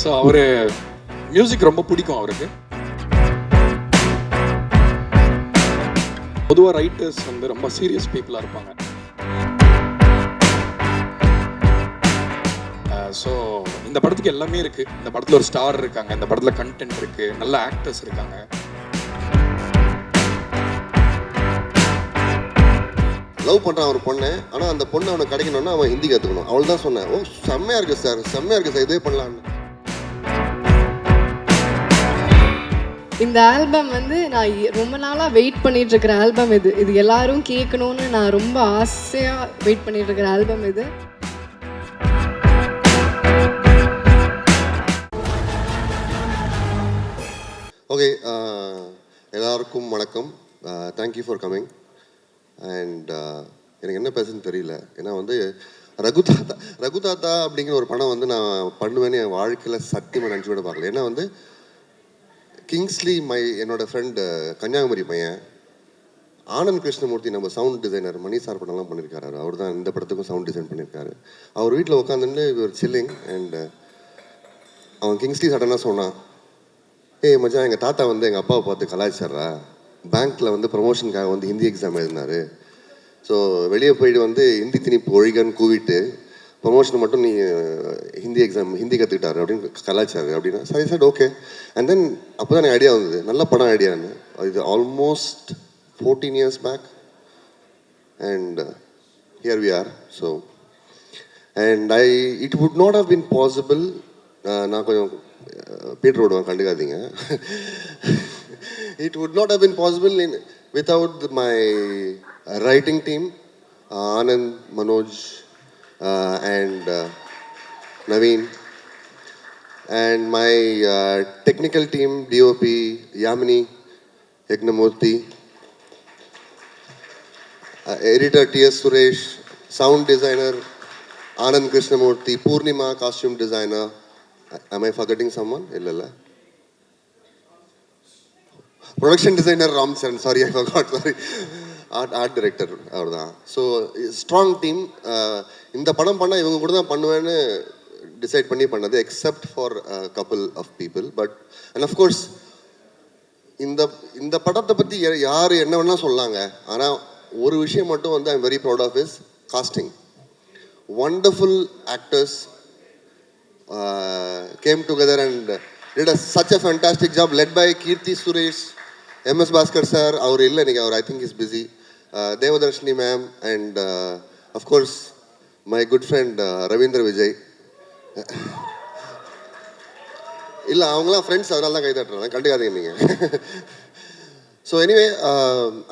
So அவரு music ரொம்ப பிடிக்கும் அவருக்கு. பொதுவாக ரைட்டர்ஸ் வந்து ரொம்ப சீரியஸ் பீப்புளாக இருப்பாங்க. ஸோ இந்த படத்துக்கு எல்லாமே இருக்குது. இந்த படத்தில் ஒரு ஸ்டார் இருக்காங்க, இந்த படத்தில் கண்டென்ட் இருக்குது, நல்ல ஆக்டர்ஸ் இருக்காங்க. லவ் பண்ணுறான் ஒரு பொண்ணு, ஆனால் அந்த பொண்ணு அவனுக்கு கிடைக்கணும்னா அவன் ஹிந்தி கற்றுக்கணும். அவள் தான் சொன்னேன், ஓ செம்மையாக இருக்குது சார், செம்மையாக இருக்குது சார், இதே பண்ணலான்னு. இந்த ஆல்பம் வந்து நான் ரொம்ப நாளாக வெயிட் பண்ணிட்டு இருக்கிற ஆல்பம் இது எல்லாரும் கேட்கணும்னு நான் ரொம்ப ஆசையாக வெயிட் பண்ணிட்டு இருக்கிற ஆல்பம் இது. ஓகே, எல்லாருக்கும் வணக்கம். Thank you for coming. அண்ட் எனக்கு என்ன பேசுன்னு தெரியல. ஏன்னா வந்து ரகுதாத்தா அப்படிங்கிற ஒரு படம் வந்து நான் பண்ணுவேன்னு என் வாழ்க்கையில் சத்தியமாக நினச்சி விட பார்க்கல. ஏன்னா வந்து கிங்ஸ்லி என்னோடய ஃப்ரெண்டு கன்னியாகுமரி பையன் ஆனந்த் கிருஷ்ணமூர்த்தி, நம்ம சவுண்ட் டிசைனர் மணி சார் படம்லாம் பண்ணியிருக்காரு. அவர் தான் இந்த படத்துக்கும் சவுண்ட் டிசைன் பண்ணியிருக்காரு. அவர் வீட்டில் உட்காந்துட்டு ஒரு சில்லிங் அண்ட் அவன் கிங்ஸ்லி சடனாக சொன்னான், ஏய் மச்சான், எங்கள் தாத்தா வந்து எங்கள் அப்பாவை பார்த்து கலாய்ச்சாரா, பேங்க்கில் வந்து ப்ரமோஷனுக்காக வந்து ஹிந்தி எக்ஸாம் எழுதினார். ஸோ வெளியே போயிட்டு வந்து ஹிந்தி திணிப்பு ஒழிகன்னு கூவிட்டு ப்ரமோஷன் மட்டும் நீ ஹிந்தி கற்றுக்கிட்டாரு அப்படின்னு கலாச்சாரு அப்படின்னா சரி சார் ஓகே. அண்ட் தென் அப்போ தான் எனக்கு ஐடியா வந்தது, நல்ல படம் ஐடியான்னு. இது almost 14 years back and here we are. So and it would not have been possible. நான் கொஞ்சம் பீட்டர் ஓடுவேன், கண்டுக்காதீங்க. It would not have been possible without my writing team, Anand, Manoj, and Naveen, and my technical team, DOP, Yamini, Yagnamurthy, editor T.S. Suresh, sound designer Anand Krishnamurthy, Purnima, costume designer. Am I forgetting someone? Illalla. Production designer Ram Charan, sorry I forgot, sorry. Art director அவர் தான். So strong team. இந்த படம் பண்ணால் இவங்க கூட தான் பண்ணுவேன்னு decide பண்ணி பண்ணது, except for couple of people. But and of course இந்த படத்தை பற்றி யார் என்ன வேணால் சொல்லாங்க, ஆனால் ஒரு விஷயம் மட்டும் வந்து I'm very proud of is casting. Wonderful actors came together and did such a fantastic job, led by Kirti Suresh, MS Bhaskar sir, our illa ninga, I think is busy, Devadarshini ma'am, and of course my good friend Ravindra Vijay. illa avangala friends adala da kai thatranga kandukadinga neenga. So anyway,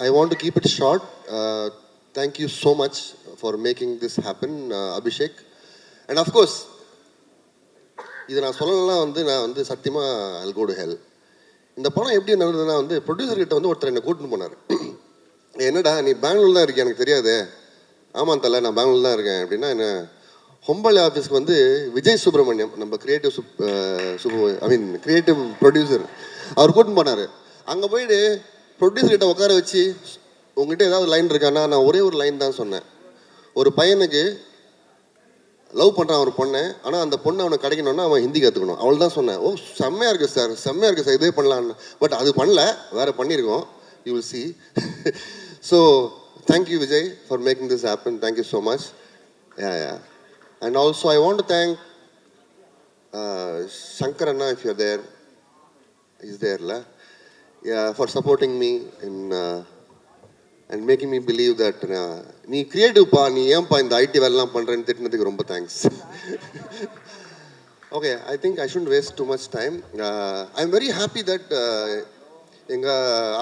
I want to keep it short. Thank you so much for making this happen, Abhishek. And of course இது நான் சொல்லலாம் வந்து நான் வந்து சத்தியமாக I'll go to hell. இந்த படம் எப்படி நடந்ததுன்னா வந்து ப்ரொடியூசர்கிட்ட வந்து ஒருத்தர் என்னை கூட்டின்னு போனார். என்னடா நீ பெங்களூர் தான் இருக்கேன், எனக்கு தெரியாது. ஆமாம் தலை, நான் பெங்களூர் தான் இருக்கேன் அப்படின்னா என்ன, ஹொம்பளி ஆஃபீஸ்க்கு வந்து விஜய் சுப்ரமணியம், நம்ம கிரியேட்டிவ் ப்ரொடியூசர், அவர் கூட்டின்னு போனார். அங்கே போயிட்டு ப்ரொடியூசர்கிட்ட உட்கார வச்சு, உங்ககிட்ட ஏதாவது லைன் இருக்கான்னா, நான் ஒரே ஒரு லைன் தான் சொன்னேன். ஒரு பையனுக்கு லவ் பண்ணுறான் ஒரு பொண்ணு, ஆனால் அந்த பொண்ணு அவனுக்கு கிடைக்கணும்னா அவன் ஹிந்தி கற்றுக்கணும். அவள் தான் சொன்னேன், ஓ செம்மையாக இருக்குது சார், செம்மையாக இருக்குது சார், இதே பண்ணலான்னு. பட் அது பண்ணல, வேறு பண்ணியிருக்கோம், you will see. So thank you Vijay for making this happen. Thank you so much. And also I want to thank Shankar அண்ணா, இஃப் யூர் தேர், இஸ் தேர்ல, for supporting me in and making me believe that நீ கிரியேட்டிவ்ப்பா, நீ ஏன்பா இந்த ID வேலைலாம் பண்ணுறேன்னு திட்டினதுக்கு ரொம்ப thanks. Okay, I think I should waste too much time. I am very happy that எங்கள்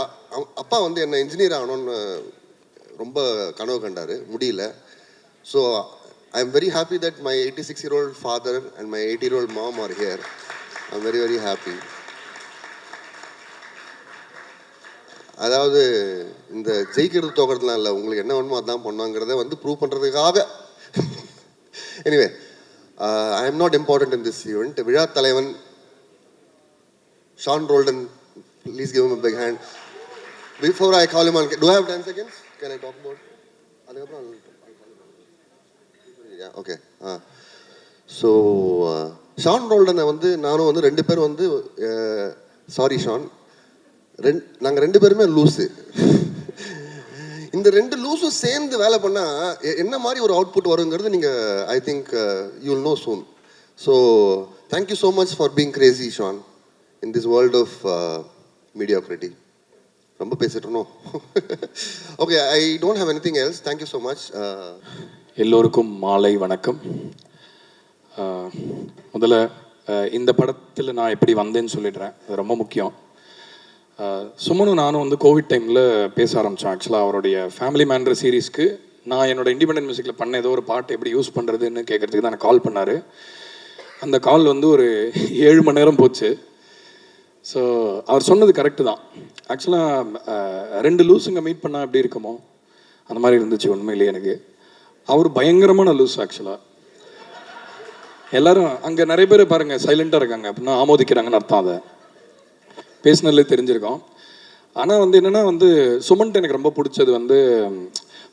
அப்பா வந்து என்னை இன்ஜினியர் ஆகணும்னு ரொம்ப கனவு கண்டார், முடியல. So I am very happy that my 86-year-old father and my 80-year-old mom are here. I am very very happy. அதாவது இந்த ஜெயிக்கிறது தோக்கிறதுலாம் இல்லை, உங்களுக்கு என்ன வேணுமோ அதான் பண்ணுவாங்கிறத வந்து ப்ரூவ் பண்ணுறதுக்காக. Anyway, I am not important in this event. விழா தலைவன் Sean Roldan, please give him a big hand. Before I call him on, do I have 10 seconds? Can I talk about? அதுக்கப்புறம் ஓகே. ஸோ ஷான் ரோல்டனை வந்து நானும் வந்து 2 பேரும் வந்து sorry Shawn, நாங்கள் 2 பேருமே லூஸு. இந்த 2 லூஸும் சேர்ந்து வேலை பண்ணால் என்ன மாதிரி ஒரு அவுட்புட் வருங்கிறது நீங்கள் I think you will know soon. So thank you so much for being crazy Sean in this world of mediocrity. ரொம்ப பேசிட்டோம். Okay, I don't have anything else. Thank you so much. எல்லோருக்கும் மாலை வணக்கம். முதல்ல இந்த படத்தில் நான் எப்படி வந்தேன்னு சொல்லிடுறேன், அது ரொம்ப முக்கியம். சுமனும் நானும் வந்து கோவிட் டைமில் பேச ஆரம்பித்தோம். ஆக்சுவலாக அவருடைய ஃபேமிலி மேன்ற சீரீஸ்க்கு நான் என்னோட இண்டிபெண்டன்ட் மியூசிக்கில் பண்ண ஏதோ ஒரு பாட்டு எப்படி யூஸ் பண்ணுறதுன்னு கேட்குறதுக்கு தான் எனக்கு கால் பண்ணார். அந்த கால் வந்து ஒரு 7 மணி நேரம் போச்சு. ஸோ அவர் சொன்னது கரெக்டு தான். ஆக்சுவலாக 2 லூஸுங்க மீட் பண்ணால் எப்படி இருக்குமோ அந்த மாதிரி இருந்துச்சு உண்மையிலேயே எனக்கு. அவர் பயங்கரமான லூஸ். ஆக்சுவலாக எல்லாரும் அங்கே நிறைய பேர் பாருங்கள் சைலண்ட்டாக இருக்காங்க அப்படின்னா ஆமோதிக்கிறாங்கன்னு அர்த்தம். அதை பேசினதுலே தெரிஞ்சிருக்கோம். ஆனால் வந்து என்னென்னா வந்து சுமன்ட்டு எனக்கு ரொம்ப பிடிச்சது வந்து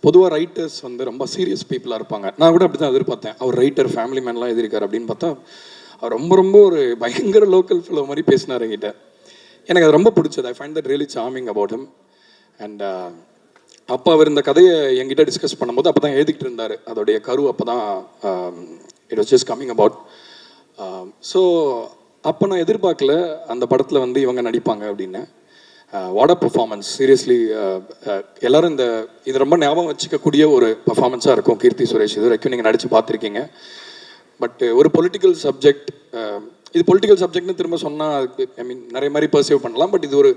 பொதுவாக ரைட்டர்ஸ் வந்து ரொம்ப சீரியஸ் பீப்புளாக இருப்பாங்க. நான் கூட அப்படி தான் எதிர்பார்த்தேன். அவர் ரைட்டர் ஃபேமிலி மேன்லாம் எழுதியிருக்காரு அப்படின்னு பார்த்தா அவர் ரொம்ப ரொம்ப ஒரு பயங்கர லோக்கல் ஃபிலோ மாதிரி பேசினார் என்கிட்ட. எனக்கு அது ரொம்ப பிடிச்சது. I find that really charming about him. And அப்போ அவர் இந்த கதையை என்கிட்ட டிஸ்கஸ் பண்ணும்போது அப்போ தான் எழுதிக்கிட்டு இருந்தார். அதோடைய கரு அப்போ தான் it was just coming about. So அப்போ நான் எதிர்பார்க்கல அந்த படத்தில் வந்து இவங்க நடிப்பாங்க அப்படின்னு. What a performance, seriously. எல்லோரும் இது ரொம்ப ஞாபகம் வச்சுக்கக்கூடிய ஒரு பர்ஃபார்மன்ஸாக இருக்கும். கீர்த்தி சுரேஷ் இது வரைக்கும் நீங்கள் நடித்து பார்த்துருக்கீங்க. பட் ஒரு பொலிட்டிக்கல் சப்ஜெக்ட், இது பொலிட்டிக்கல் சப்ஜெக்ட்னு திரும்ப சொன்னால் அதுக்கு ஐ மீன் நிறைய மாதிரி பர்சீவ் பண்ணலாம். பட் இது ஒரு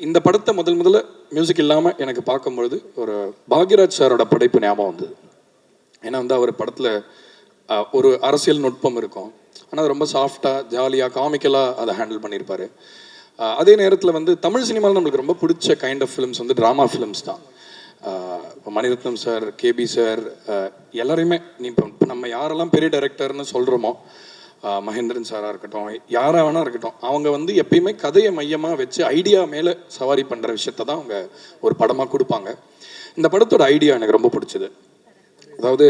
இந்த படத்தை முதல்ல மியூசிக் இல்லாமல் எனக்கு பார்க்கும்பொழுது ஒரு பாக்யராஜ் சாரோட படைப்பு ஞாபகம் வந்தது. ஏன்னா வந்து அவர் படத்தில் ஒரு அரசியல் நுட்பம் இருக்கும், ஆனால் ரொம்ப சாஃப்டாக ஜாலியாக காமிக்கலாக அதை ஹேண்டில் பண்ணியிருப்பார். அதே நேரத்தில் வந்து தமிழ் சினிமாவில் நம்மளுக்கு ரொம்ப பிடிச்ச கைண்ட் ஆஃப் ஃபிலிம்ஸ் வந்து ட்ராமா ஃபிலிம்ஸ் தான். மணிரத்னம் சார், கேபி சார், எல்லாரையுமே இப்போ நம்ம யாரெல்லாம் பெரிய டைரக்டர்னு சொல்கிறோமோ, மகேந்திரன் சாராக இருக்கட்டும், யாராக வேணா இருக்கட்டும், அவங்க வந்து எப்பயுமே கதையை மையமாக வச்சு ஐடியா மேலே சவாரி பண்ணுற விஷயத்த தான் அவங்க ஒரு படமாக கொடுப்பாங்க. இந்த படத்தோட ஐடியா எனக்கு ரொம்ப பிடிச்சது. அதாவது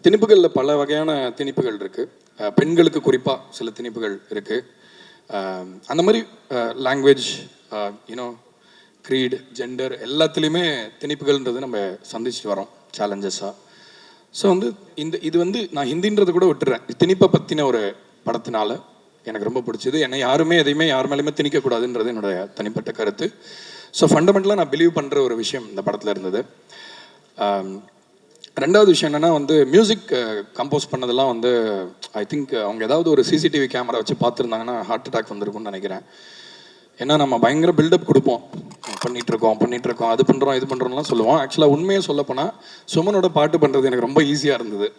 திணிப்புகளில் பல வகையான திணிப்புகள் இருக்குது. பெண்களுக்கு குறிப்பாக சில திணிப்புகள் இருக்குது. அந்த மாதிரி லாங்குவேஜ், யூனோ, க்ரீட், ஜெண்டர் எல்லாத்துலேயுமே திணிப்புகள்ன்றது நம்ம சந்திச்சுட்டு வரோம் சேலஞ்சஸாக. ஸோ வந்து இது வந்து நான் ஹிந்தின்றதை கூட விட்டுறேன். திணிப்பை பற்றின ஒரு படத்தினால எனக்கு ரொம்ப பிடிச்சது. என்னை யாருமே எதையுமே யார் மேலேயுமே திணிக்கக்கூடாதுன்றது என்னுடைய தனிப்பட்ட கருத்து. ஸோ ஃபண்டமெண்டலாக நான் பிலீவ் பண்ணுற ஒரு விஷயம் இந்த படத்தில் இருந்தது. ரெண்டாவது விஷயம் என்னென்னா வந்து மியூசிக் கம்போஸ் பண்ணதெல்லாம் வந்து ஐ திங்க் அவங்க ஏதாவது ஒரு சிசிடிவி கேமரா வச்சு பார்த்துருந்தாங்கன்னா ஹார்ட் அட்டாக் வந்திருக்கும்னு நினைக்கிறேன். ஏன்னா நம்ம பயங்கர பில்டப் கொடுப்போம், பண்ணிகிட்ருக்கோம், அது பண்ணுறோம் இது பண்ணுறோம்லாம் சொல்லுவோம். ஆக்சுவலாக உண்மையாக சொல்லப்போனால் சுமனோட பாட்டு பண்ணுறது எனக்கு ரொம்ப ஈஸியாக இருந்தது.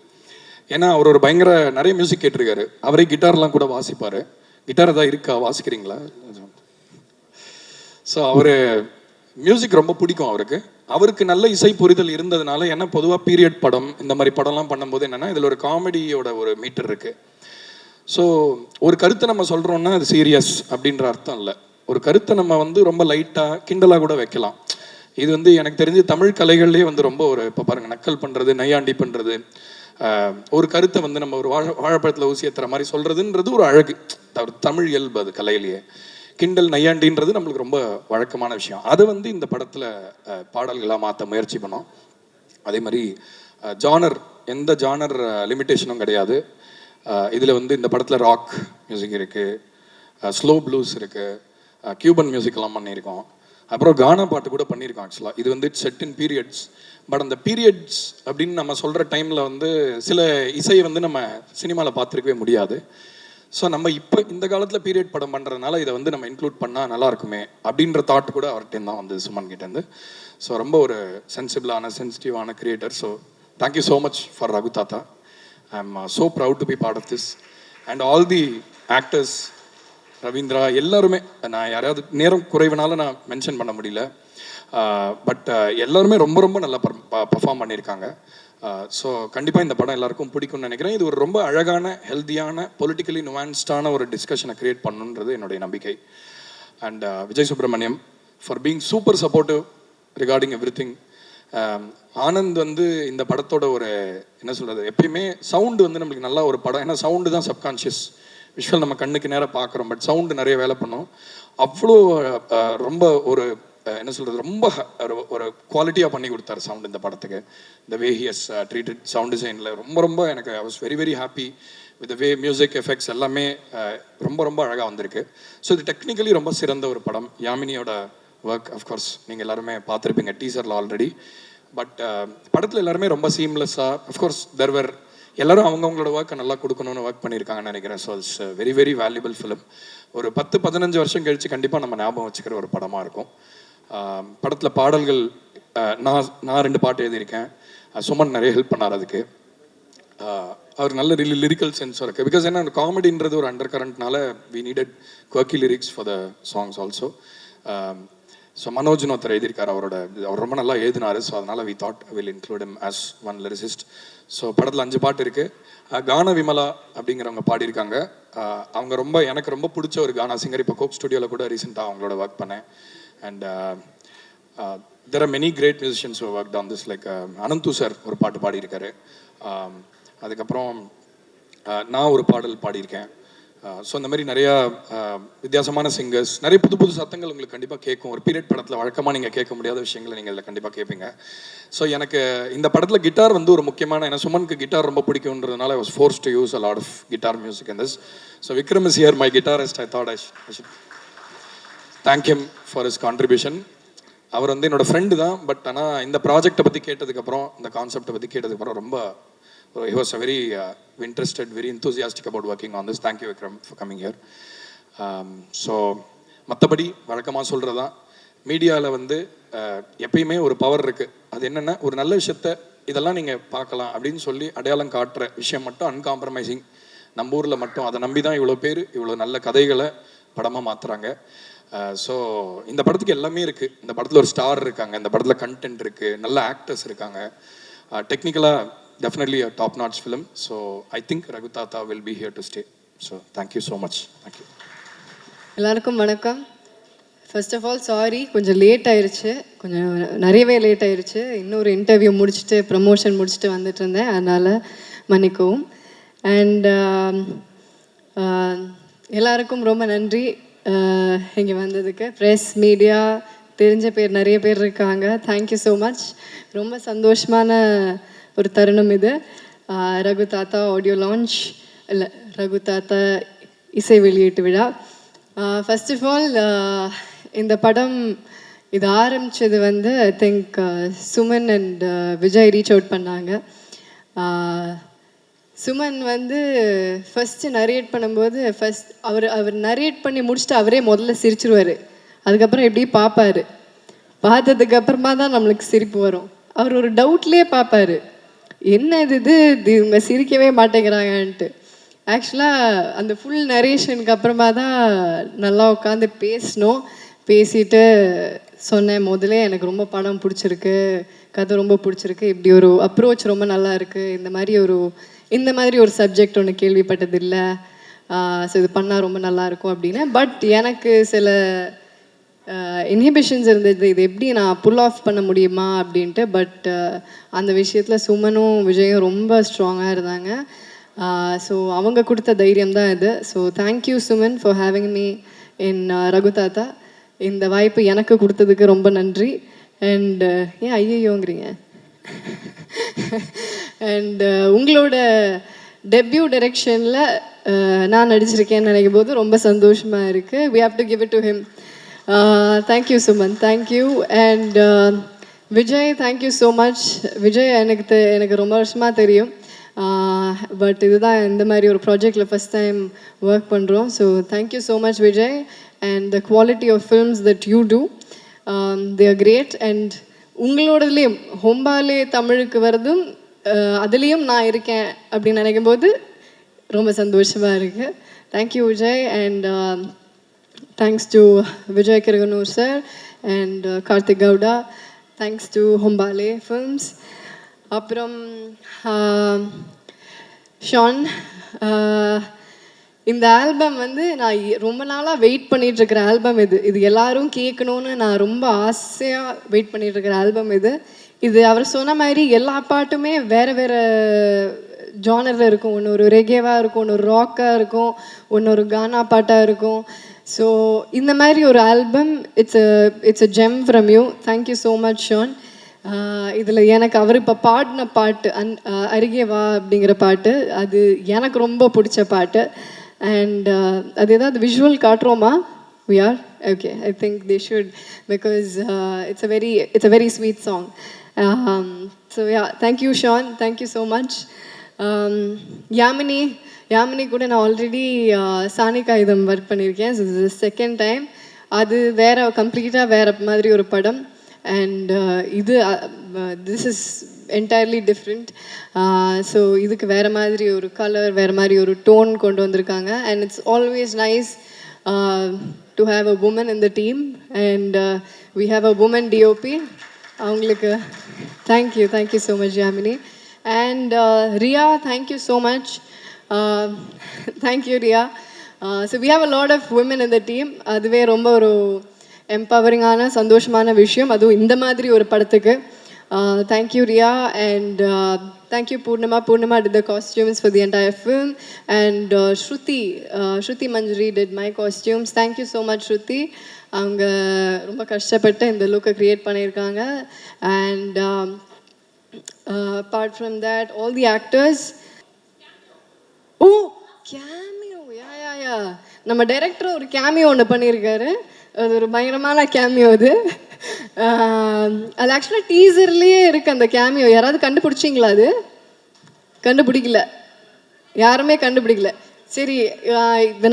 ஏன்னா அவர் ஒரு பயங்கர நிறைய மியூசிக் கேட்டிருக்காரு. அவரே கிட்டார்லாம் கூட வாசிப்பார். கிட்டார் தான் இருக்கா, வாசிக்கிறீங்களா? ஸோ அவர் மியூசிக் ரொம்ப பிடிக்கும் அவருக்கு நல்ல இசை புரிதல் இருந்ததுனால. ஏன்னா பொதுவாக பீரியட் படம் இந்த மாதிரி படம்லாம் பண்ணும்போது என்னென்னா இதில் ஒரு காமெடியோட ஒரு மீட்டர் இருக்குது. ஸோ ஒரு கருத்தை நம்ம சொல்கிறோன்னா அது சீரியஸ் அப்படின்ற அர்த்தம் இல்லை. ஒரு கருத்தை நம்ம வந்து ரொம்ப லைட்டாக கிண்டலாக கூட வைக்கலாம். இது வந்து எனக்கு தெரிஞ்சு தமிழ் கலைகள்லேயே வந்து ரொம்ப ஒரு இப்போ பாருங்கள் நக்கல் பண்ணுறது, நையாண்டி பண்ணுறது, ஒரு கருத்தை வந்து நம்ம ஒரு வாழைப்பழத்தில் ஊசி ஏற்றுற மாதிரி சொல்கிறதுன்றது ஒரு அழகு, தமிழ் இயல்பு. அது கலையிலேயே கிண்டல் நையாண்டின்றது நம்மளுக்கு ரொம்ப வழக்கமான விஷயம். அதை வந்து இந்த படத்தில் பாடல்களாக மாற்ற முயற்சி பண்ணோம். அதே மாதிரி ஜானர், எந்த ஜானர் லிமிட்டேஷனும் கிடையாது. இதில் வந்து இந்த படத்தில் ராக் மியூசிக் இருக்குது, ஸ்லோ ப்ளூஸ் இருக்குது, கியூபன் மியூசிக்லாம் பண்ணியிருக்கோம். அப்புறம் கானா பாட்டு கூட பண்ணியிருக்கோம். ஆக்சுவலாக இது வந்து செட் இன் பீரியட்ஸ். பட் அந்த பீரியட்ஸ் அப்படின்னு நம்ம சொல்கிற டைமில் வந்து சில இசையை வந்து நம்ம சினிமாவில் பார்த்துருக்கவே முடியாது. ஸோ நம்ம இப்போ இந்த காலத்தில் பீரியட் படம் பண்ணுறதுனால இதை வந்து நம்ம இன்க்ளூட் பண்ணால் நல்லா இருக்குமே அப்படின்ற தாட் கூட அவர்கிட்ட தான் வந்து சுமன் கிட்டேருந்து. ஸோ ரொம்ப ஒரு சென்சிட்டிவான creator. So thank you so much for Raghu தாத்தா. I am so proud to be part of this and all the actors, Ravindra, எல்லாருமே. நான் யாராவது நேரம் குறைவுனால நான் மென்ஷன் பண்ண முடியல. பட் எல்லாருமே ரொம்ப ரொம்ப நல்லா பர்ஃபார்ம் பண்ணியிருக்காங்க. ஸோ கண்டிப்பாக இந்த படம் எல்லாருக்கும் பிடிக்கும்னு நினைக்கிறேன். இது ஒரு ரொம்ப அழகான, ஹெல்த்தியான, பொலிட்டிக்கலி நுவான்ஸ்டான ஒரு டிஸ்கஷனை க்ரியேட் பண்ணணுன்றது என்னுடைய நம்பிக்கை. And Vijay Subramaniam for being super supportive regarding every thing. Anand வந்து இந்த படத்தோட ஒரு என்ன சொல்கிறது, எப்பயுமே சவுண்டு வந்து நம்மளுக்கு நல்லா ஒரு படம், ஏன்னா சவுண்டு தான் சப்கான்ஷியஸ் விஷுவல், நம்ம கண்ணுக்கு நேராக பார்க்குறோம், பட் சவுண்டு நிறைய வேலை பண்ணும். அவ்வளோ ரொம்ப ஒரு என்ன சொல்கிறது, ரொம்ப ஒரு குவாலிட்டியாக பண்ணி கொடுத்தாரு சவுண்ட் இந்த படத்துக்கு. இந்த way he has treated sound டிசைனில் ரொம்ப ரொம்ப எனக்கு I was very very happy with way music effects எல்லாமே ரொம்ப ரொம்ப அழகாக வந்திருக்கு. ஸோ இது டெக்னிக்கலி ரொம்ப சிறந்த ஒரு படம். யாமினியோட ஒர்க் அஃப்கோர்ஸ் நீங்கள் எல்லாருமே பார்த்துருப்பீங்க டீசரில் ஆல்ரெடி. பட் படத்தில் எல்லாருமே ரொம்ப சீம்லெஸ்ஸாக, அஃப்கோர்ஸ் தெர்வர் எல்லாரும் அவங்கவுங்களோட ஒர்க்கை நல்லா கொடுக்கணும்னு ஒர்க் பண்ணியிருக்காங்கன்னு நினைக்கிறேன். So it's very very valuable film. ஒரு 10-15 வருஷம் கழித்து கண்டிப்பாக நம்ம ஞாபகம் வச்சுக்கிற ஒரு படமாக இருக்கும். படத்தில் பாடல்கள் நான் 2 பாட்டு எழுதியிருக்கேன். சுமன் நிறைய ஹெல்ப் பண்ணார் அதுக்கு. அவர் நல்ல லிரிக்கல் சென்ஸும் இருக்குது. பிகாஸ் ஏன்னா காமெடின்றது ஒரு அண்டர் கரண்ட்னால we needed quirky lyrics for the songs also. So மனோஜ்னு ஒருத்தர் எழுதியிருக்கார், அவர் ரொம்ப நல்லா எழுதினார். ஸோ அதனால் we thought will include him as one lyricist. So படத்தில் 5 பாட்டு இருக்குது. கான விமலா அப்படிங்கிறவங்க பாடியிருக்காங்க. அவங்க எனக்கு ரொம்ப பிடிச்ச ஒரு கானா சிங்கர். இப்போ கோக் ஸ்டுடியோவில் கூட ரீசெண்டாக அவங்களோட ஒர்க் பண்ணேன். And there are many great musicians who worked on this, like Ananthu sir ஒரு பாட்டு பாடியிருக்காரு. அதுக்கப்புறம் நான் ஒரு பாடல் பாடியிருக்கேன். ஸோ இந்த மாதிரி நிறையா வித்தியாசமான சிங்கர்ஸ், நிறைய புது புது சத்தங்கள் உங்களுக்கு கண்டிப்பாக கேட்கும். ஒரு பீரியட் படத்தில் வழக்கமாக நீங்கள் கேட்க முடியாத விஷயங்களை நீங்கள் இதில் கண்டிப்பாக கேட்பீங்க. ஸோ எனக்கு இந்த படத்தில் கிட்டார் வந்து ஒரு முக்கியமான, ஏன்னா சுமனுக்கு கிட்டார் ரொம்ப பிடிக்கும்ன்றதுனால I was forced to use a lot of guitar music in this. So Vikram is here, my guitarist. I thought I should thank him for his contribution. அவர் வந்து என்னோட ஃப்ரெண்டு தான். பட் ஆனால் இந்த ப்ராஜெக்டை பற்றி கேட்டதுக்கப்புறம், இந்த கான்செப்டை பற்றி கேட்டதுக்கப்புறம் ரொம்ப he was very interested, very enthusiastic about working on this. Thank you Vikram for coming here. So மற்றபடி வழக்கமாக சொல்கிறதா, மீடியாவில் வந்து எப்பயுமே ஒரு பவர் இருக்குது. அது என்னென்னா, ஒரு நல்ல விஷயத்த இதெல்லாம் நீங்கள் பார்க்கலாம் அப்படின்னு சொல்லி அடையாளம் காட்டுற விஷயம் மட்டும் அன்காம்ப்ரமைசிங். நம்ம ஊரில் மட்டும் அதை நம்பி தான் இவ்வளோ பேர் இவ்வளோ நல்ல கதைகளை படமாக மாற்றுறாங்க. ஸோ இந்த படத்துக்கு எல்லாமே இருக்குது. இந்த படத்தில் ஒரு ஸ்டார் இருக்காங்க, இந்த படத்தில் கண்டென்ட் இருக்குது, நல்ல ஆக்டர்ஸ் இருக்காங்க. டெக்னிக்கலாக definitely a top notch film. So I think Raghu Tata will be here to stay. So thank you so much. Thank you. எல்லாருக்கும் வணக்கம். ஃபர்ஸ்ட் ஆஃப் ஆல் சாரி, கொஞ்சம் லேட் ஆயிடுச்சு, கொஞ்சம் நிறையவே லேட் ஆயிடுச்சு. இன்னொரு இன்டர்வியூ முடிச்சுட்டு ப்ரமோஷன் முடிச்சுட்டு வந்துட்டு இருந்தேன், அதனால் மன்னிக்கவும். அண்ட் எல்லாருக்கும் ரொம்ப நன்றி இங்கே வந்ததுக்கு. ப்ரெஸ், மீடியா, தெரிஞ்ச பேர் நிறைய பேர் இருக்காங்க. Thank you so much. ரொம்ப சந்தோஷமான ஒரு தருணம் இது. ரகு தாத்தா ஆடியோ லான்ச், இல்லை ரகு தாத்தா இசை வெளியீட்டு விழா. ஃபர்ஸ்ட் ஆஃப் ஆல் இந்த படம் இது ஆரம்பித்தது வந்து I think Suman and Vijay reach out பண்ணாங்க. சுமன் வந்து ஃபஸ்ட்டு நரேட் பண்ணும்போது அவர் நரேட் பண்ணி முடிச்சுட்டு அவரே முதல்ல சிரிச்சிருவார். அதுக்கப்புறம் எப்படி பார்ப்பார். பார்த்ததுக்கப்புறமா தான் நம்மளுக்கு சிரிப்பு வரும். அவர் ஒரு டவுட்லேயே பார்ப்பார், என்ன இது இவங்க சிரிக்கவே மாட்டேங்கிறாங்கன்ட்டு. ஆக்சுவலாக அந்த ஃபுல் நரேஷனுக்கு அப்புறமா தான் நல்லா உட்காந்து பேசிட்டு சொன்னேன், முதல்ல எனக்கு ரொம்ப படம் பிடிச்சிருக்கு, கதை ரொம்ப பிடிச்சிருக்கு, இப்படி ஒரு அப்ரோச் ரொம்ப நல்லா இருக்குது, இந்த மாதிரி ஒரு சப்ஜெக்ட் ஒன்று கேள்விப்பட்டதில்லை, ஸோ இது பண்ணால் ரொம்ப நல்லாயிருக்கும் அப்படின்னு. பட் எனக்கு சில இன்ஹிபிஷன்ஸ் இருந்தது, இது எப்படி நான் புல் ஆஃப் பண்ண முடியுமா அப்படின்ட்டு. பட் அந்த விஷயத்தில் சுமனும் விஜயும் ரொம்ப ஸ்ட்ராங்காக இருந்தாங்க. ஸோ அவங்க கொடுத்த தைரியம் தான் இது. So thank you Suman for having me in Raghu தாத்தா. இந்த வாய்ப்பு எனக்கு கொடுத்ததுக்கு ரொம்ப நன்றி. அண்ட் ஏன் ஐயோங்கிறீங்க? அண்ட் உங்களோட டெபியூ டைரக்ஷனில் நான் நடிச்சிருக்கேன்னு நினைக்கும் போது ரொம்ப சந்தோஷமாக இருக்குது. We have to give it to him. Thank you Suman, thank you. And Vijay, thank you so much. Vijay எனக்கு ரொம்ப வருஷமாக தெரியும். பட் இதுதான் இந்த மாதிரி ஒரு ப்ராஜெக்டில் ஃபஸ்ட் டைம் ஒர்க் பண்ணுறோம். So thank you so much Vijay. And the quality of films that you do, they are great. And உங்களோடதுலேயும் ஹொம்பாலே தமிழுக்கு வரதும் அதுலேயும் நான் இருக்கேன் அப்படின்னு நினைக்கும் போது ரொம்ப சந்தோஷமாக இருக்குது. Thank you Vijay. And thanks to Vijay Kiraganur sir and Karthik Gowda. Thanks to Hombale Films. அப்புறம் ஷான், இந்த ஆல்பம் வந்து நான் ரொம்ப நாளாக வெயிட் பண்ணிகிட்ருக்கிற ஆல்பம் இது எல்லாரும் கேட்கணுன்னு நான் ரொம்ப ஆசையாக வெயிட் பண்ணிகிட்ருக்கிற ஆல்பம் இது. இது அவர் சொன்ன மாதிரி எல்லா பாட்டுமே வேறு வேறு ஜானரில் இருக்கும். ஒன்று ஒரு ரெகேவாக இருக்கும், ஒன்று ஒரு ராக்காக இருக்கும், ஒன்று ஒரு கானா பாட்டாக இருக்கும். ஸோ இந்த மாதிரி ஒரு album it's a gem from you. Thank you so much Sean. இதில் எனக்கு அவர் இப்போ பாடின பாட்டு அருகே வா அப்படிங்கிற பாட்டு அது எனக்கு ரொம்ப பிடிச்ச பாட்டு. அண்ட் அது ஏதாவது visual காட்டுறோமா? We are? Okay, I think they should because it's a very sweet song. So yeah, thank you Sean, thank you so much. Yamini கூட நான் ஆல்ரெடி சானிகா இதம் ஒர்க் பண்ணியிருக்கேன். So this is the second time. அது வேறு கம்ப்ளீட்டாக வேறு மாதிரி ஒரு படம். அண்ட் இது this is entirely different. So இதுக்கு வேறு மாதிரி ஒரு கலர், வேறு மாதிரி ஒரு டோன் கொண்டு வந்திருக்காங்க. And it's always nice to have a woman in the team, and we have a woman DOP. அவங்களுக்கு thank you so much Yamini. And Ria, thank you so much. Thank you Ria. So we have a lot of women in the team. அதுவே ரொம்ப ஒரு எம்பவரிங்கான சந்தோஷமான விஷயம், அதுவும் இந்த மாதிரி ஒரு படத்துக்கு. Thank you Ria, and thank you Purnima. Purnima did the costumes for the entire film, and Shruti Manjari did my costumes. Thank you so much Shruti. அவங்க ரொம்ப கஷ்டப்பட்டு இந்த லுக்கை க்ரியேட் பண்ணியிருக்காங்க. And apart from that, all the actors. Oh, cameo. Yeah. நம்ம director ஒரு cameo ஒன்று பண்ணியிருக்காரு. அது ஒரு பயங்கரமான கேமியோ. அது ஆக்சுவலாக டீசர்லேயே இருக்குது அந்த கேமியோ. யாராவது கண்டுபிடிச்சிங்களா? அது கண்டுபிடிக்கல, யாருமே கண்டுபிடிக்கல. சரி,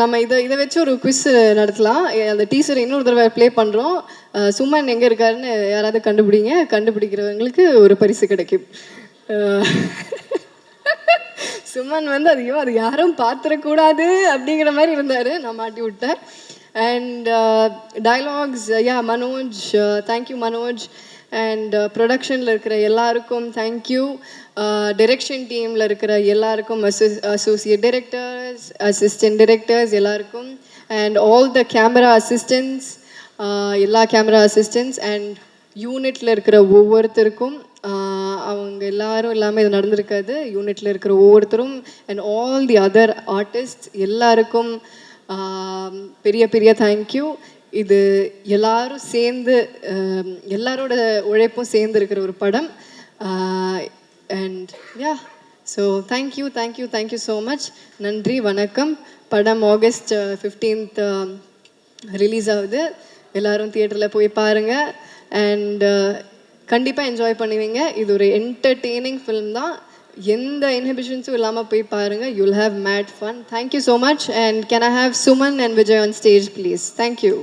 நம்ம இதை வச்சு ஒரு குவிஸ் நடத்தலாம். அந்த டீசரை இன்னொரு தடவை ப்ளே பண்ணுறோம். சுமன் எங்கே இருக்காருன்னு யாராவது கண்டுபிடிங்க. கண்டுபிடிக்கிறவங்களுக்கு ஒரு பரிசு கிடைக்கும். சுமன் வந்து அது யாரும் பார்த்துடக்கூடாது அப்படிங்கிற மாதிரி இருந்தார். நான் மாட்டி விட்டேன். And dialogues, yeah, Manoj, thank you Manoj. And productionல இருக்கிற எல்லாருக்கும் thank you. Direction teamல இருக்கிற எல்லாருக்கும், associate directors, assistant directors எல்லாருக்கும், and all the camera assistants, எல்லா camera assistants, and யூனிட்ல இருக்கிற ஒவ்வொருத்தருக்கும். அவங்க எல்லாரும் இல்லாமல் இது நடந்திருக்காது. யூனிட்ல இருக்கிற ஒவ்வொருத்தரும் and all the other artists எல்லாருக்கும் பெரிய தேங்க்யூ. இது எல்லாரும் சேர்ந்து, எல்லாரோட உழைப்பும் சேர்ந்து இருக்கிற ஒரு படம். And yeah, so thank you so much. நன்றி, வணக்கம். படம் August 15th ரிலீஸ் ஆகுது. எல்லோரும் தியேட்டரில் போய் பாருங்கள். அண்ட் கண்டிப்பாக என்ஜாய் பண்ணுவீங்க. இது ஒரு என்டர்டெய்னிங் ஃபிலிம் தான். எந்த இன்ஹிபிஷன்ஸும் இல்லாமல் போய் பாருங்கள். You'll have mad fun. Thank you so much. And can I have Suman and Vijay on stage, please? Thank you.